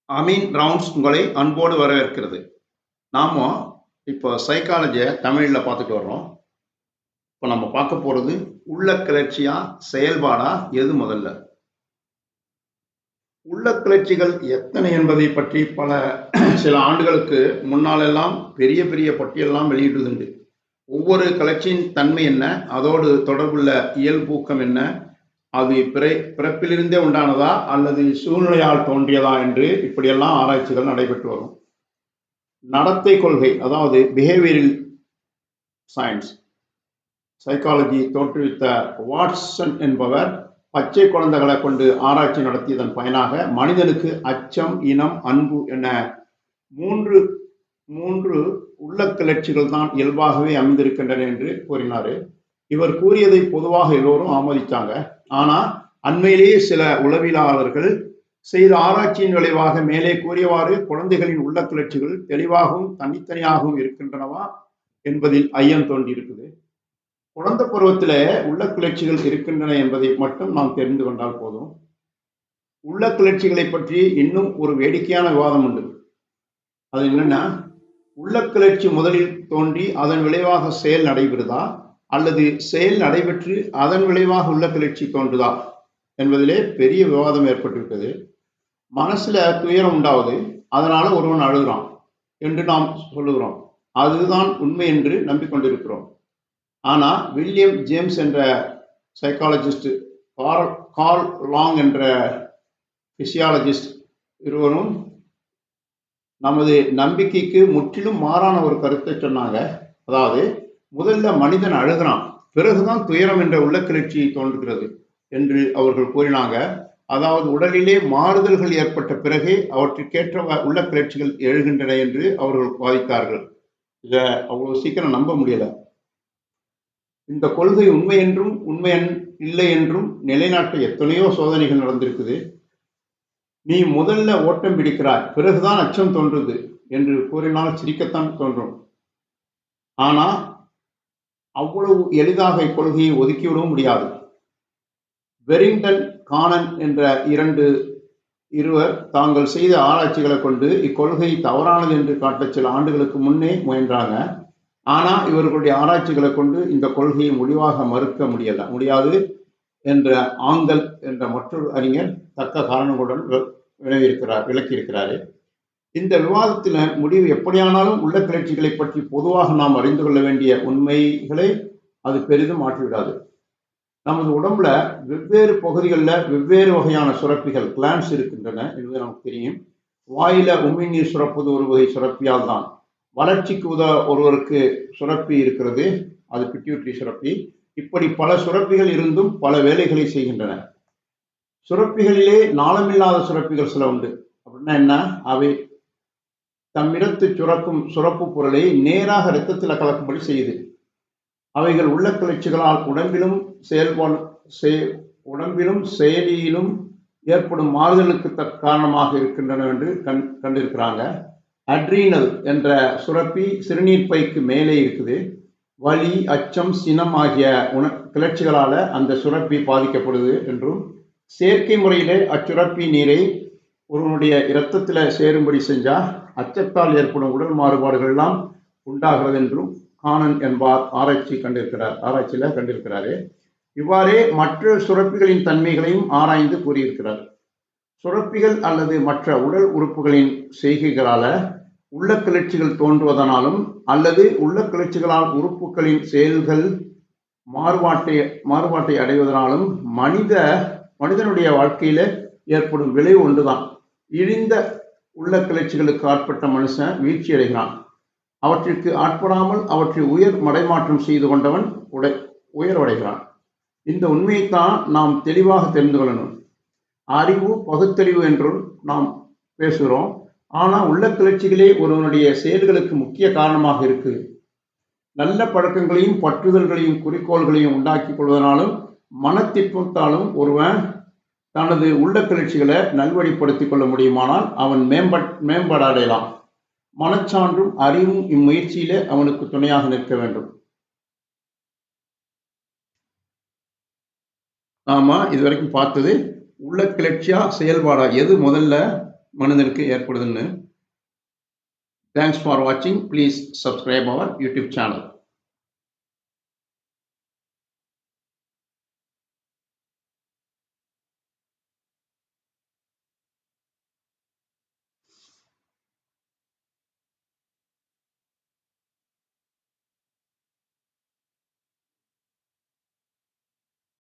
Ameen rounds உங்களை அன்போடு வரவேற்கிறது. நாம இப்போ சைக்காலஜிய தமிழ்ல பார்த்துட்டு வர்றோம். இப்போ நம்ம பார்க்க போறது உள்ள கிளர்ச்சியா செயல்பாடா எது முதல்ல? உள்ள கிளர்ச்சிகள் எத்தனை என்பதை பற்றி சில ஆண்டுகளுக்கு முன்னாலெல்லாம் பெரிய பெரிய பட்டியலெல்லாம் வெளியிடுதுண்டு. ஒவ்வொரு கிளர்ச்சியின் தன்மை என்ன, அதோடு தொடர்புள்ள இயல்பூக்கம் என்ன, அது பிறப்பிலிருந்தே உண்டானதா அல்லது சூழ்நிலையால் தோன்றியதா என்று இப்படியெல்லாம் ஆராய்ச்சிகள் நடைபெற்று வரும். நடத்தை கொள்கை, அதாவது பிஹேவியரல் சயின்ஸ் சைக்காலஜி தோற்றுவித்த வாட்சன் என்பவர் பச்சை குழந்தைகளை கொண்டு ஆராய்ச்சி நடத்தியதன் பயனாக மனிதனுக்கு அச்சம், இனம், அன்பு என மூன்று மூன்று உள்ள கிளர்ச்சிகள் தான் இயல்பாகவே அமைந்திருக்கின்றன என்று கூறினார். இவர் கூறியதை பொதுவாக எல்லோரும் ஆமோதித்தாங்க. ஆனால் அண்மையிலேயே சில உளவியலாளர்கள் செய்த ஆராய்ச்சியின் விளைவாக மேலே கூறியவாறு குழந்தைகளின் உள்ள கிளர்ச்சிகள் தெளிவாகவும் தனித்தனியாகவும் இருக்கின்றனவா என்பதில் ஐயம் தோன்றியிருக்குது. குழந்தை பருவத்தில் உள்ள கிளர்ச்சிகள் இருக்கின்றன என்பதை மட்டும் நாம் தெரிந்து கொண்டால் போதும். உள்ள கிளர்ச்சிகளை பற்றி இன்னும் ஒரு வேடிக்கையான விவாதம் உண்டு. அது என்னன்னா, உள்ள கிளர்ச்சி முதலில் தோன்றி அதன் விளைவாக செயல் நடைபெறுதா அல்லது செயல் நடைபெற்று அதன் விளைவாக உள்ள கிளர்ச்சி தோன்றுதா என்பதிலே பெரிய விவாதம் ஏற்பட்டுவிட்டது. மனசுல துயரம் உண்டாவது, அதனால ஒருவன் அழுகிறான் என்று நாம் சொல்லுகிறோம். அதுதான் உண்மை என்று நம்பிக்கொண்டிருக்கிறோம். ஆனா வில்லியம் ஜேம்ஸ் என்ற சைக்காலஜிஸ்ட், கார்ல் லாங் என்ற பிசியாலஜிஸ்ட் இருவரும் நமது நம்பிக்கைக்கு முற்றிலும் மாறான ஒரு கருத்தை சொன்னாங்க. அதாவது, முதல்ல மனிதன் அழுகிறான், பிறகுதான் துயரம் என்ற உள்ள கிளர்ச்சி தோன்றுகிறது என்று அவர்கள் கூறினாங்க. அதாவது உடலிலே மாறுதல்கள் ஏற்பட்ட பிறகே அவற்றுக்கேற்ற உள்ள கிளர்ச்சிகள் எழுகின்றன என்று அவர்கள் வாதித்தார்கள். இதை அவ்வளவு சீக்கிரம் நம்ப முடியல. இந்த கொள்கை உண்மை என்றும் உண்மை இல்லை என்றும் நிலைநாட்ட எத்தனையோ சோதனைகள் நடந்திருக்குது. நீ முதல்ல ஓட்டம் பிடிக்கிறாய், பிறகுதான் அச்சம் தோன்றுது என்று கூறினால் சிரிக்கத்தான் தோன்றும். ஆனா அவ்வளவு எளிதாக இக்கொள்கையை ஒதுக்கிவிடவும் முடியாது. வெரிங்டன், கானன் என்ற இருவர் தாங்கள் செய்த ஆராய்ச்சிகளை கொண்டு இக்கொள்கை தவறானது என்று காட்ட சில ஆண்டுகளுக்கு முன்னே முயன்றாங்க. ஆனா இவர்களுடைய ஆராய்ச்சிகளை கொண்டு இந்த கொள்கையை முடிவாக மறுக்க முடியாது என்ற ஆங்கல் என்ற மற்றொரு அறிஞர் தக்க காரணங்களுடன் விளக்கியிருக்கிறாரு. இந்த விவாதத்தில் முடிவு எப்படியானாலும் உள்ள கிளர்ச்சிகளை பற்றி பொதுவாக நாம் அறிந்து கொள்ள வேண்டிய உண்மைகளை அது பெரிதும் மாற்றிவிடாது. நமது உடம்புல வெவ்வேறு பகுதிகளில் வெவ்வேறு வகையான சுரப்பிகள், கிளான்ஸ் இருக்கின்றன என்பது நமக்கு தெரியும். வாயில உமிழ்நீர் சுரப்பது ஒரு வகை சுரப்பியால் தான். வளர்ச்சிக்கு ஒருவருக்கு சுரப்பி இருக்கிறது, அது பிட்யூட்டரி சுரப்பி. இப்படி பல சுரப்பிகள் இருந்தும் பல வேலைகளை செய்கின்றன. சுரப்பிகளிலே நாளமில்லாத சுரப்பிகள் சில உண்டு. அப்படின்னா என்ன? அவை தம்மிடத்து சுரக்கும் சுரப்பு பொருளை நேராக இரத்தத்தில் கலக்கும்படி செய்யுது. அவைகள் உள்ள கிளர்ச்சிகளால் உடம்பிலும் செயலியிலும் ஏற்படும் மாறுதலுக்கு காரணமாக இருக்கின்றன என்று கண்டிருக்கிறாங்க. அட்ரீனல் என்ற சுரப்பி சிறுநீர் பைக்கு மேலே இருக்குது. வலி, அச்சம், சினம் ஆகிய கிளர்ச்சிகளால அந்த சுரப்பி பாதிக்கப்படுது என்றும், செயற்கை முறையிலே அச்சுரப்பி நீரை ஒருவனுடைய இரத்தத்தில் சேரும்படி செஞ்சா அச்சத்தால் ஏற்படும் உடல் மாறுபாடுகள் எல்லாம் உண்டாகிறது என்றும் கானன் என்பார் ஆராய்ச்சியில கண்டிருக்கிறாரு. இவ்வாறே மற்ற சுரப்பிகளின் தன்மைகளையும் ஆராய்ந்து கூறியிருக்கிறார். சுரப்பிகள் அல்லது மற்ற உடல் உறுப்புகளின் செய்கைகளால உள்ள கிளர்ச்சிகள் தோன்றுவதனாலும் அல்லது உள்ள கிளர்ச்சிகளால் உறுப்புகளின் செயல்கள் மாறுபாட்டை அடைவதனாலும் மனிதனுடைய வாழ்க்கையில ஏற்படும் விளைவு ஒன்றுதான். இழிந்த உள்ள கிளர்ச்சிகளுக்கு ஆட்பட்ட மனுஷன் வீழ்ச்சி அடைகிறான். அவற்றிற்கு ஆட்படாமல் அவற்றை மடைமாற்றம் செய்து கொண்டவன் உயர்வடைகிறான். இந்த உண்மையைத்தான் நாம் தெளிவாக தெரிந்து கொள்ளணும். அறிவு, பகுத்தறிவு என்றும் நாம் பேசுகிறோம். ஆனா உள்ள கிளர்ச்சிகளே ஒருவனுடைய செயல்களுக்கு முக்கிய காரணமாக இருக்கு. நல்ல பழக்கங்களையும் பற்றுதல்களையும் குறிக்கோள்களையும் உண்டாக்கி கொள்வதனாலும் மனத்திற்பத்தாலும் ஒருவன் தனது உள்ள கிளர்ச்சிகளை நல்வழிப்படுத்திக் கொள்ள முடியுமானால் அவன் மேம்பாடு அடையலாம். மனச்சான்றும் அறிவும் இம்முயற்சியில அவனுக்கு துணையாக நிற்க வேண்டும். நாம இதுவரைக்கும் பார்த்தது உள்ள கிளர்ச்சியா செயல்பாடா எது முதல்ல மனிதனுக்கு ஏற்படுதுன்னு. தேங்க்ஸ் ஃபார் வாட்சிங். Please subscribe our YouTube channel.